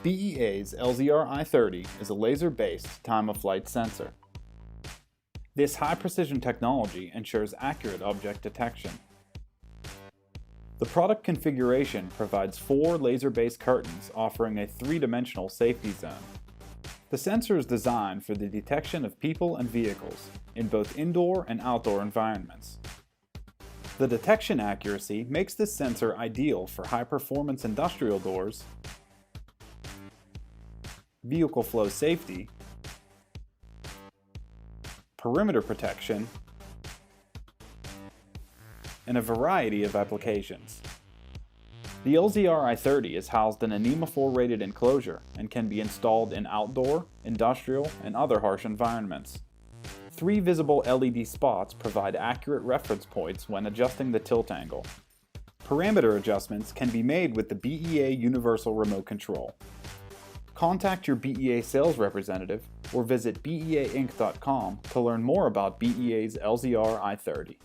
BEA's LZR I-30 is a laser-based time-of-flight sensor. This high-precision technology ensures accurate object detection. The product configuration provides 4 laser-based curtains offering a 3-dimensional safety zone. The sensor is designed for the detection of people and vehicles in both indoor and outdoor environments. The detection accuracy makes this sensor ideal for high-performance industrial doors, vehicle flow safety, perimeter protection, and a variety of applications. The LZR I-30 is housed in a NEMA 4 rated enclosure and can be installed in outdoor, industrial, and other harsh environments. 3 visible LED spots provide accurate reference points when adjusting the tilt angle. Parameter adjustments can be made with the BEA Universal Remote Control. Contact your BEA sales representative or visit beainc.com to learn more about BEA's LZR I-30.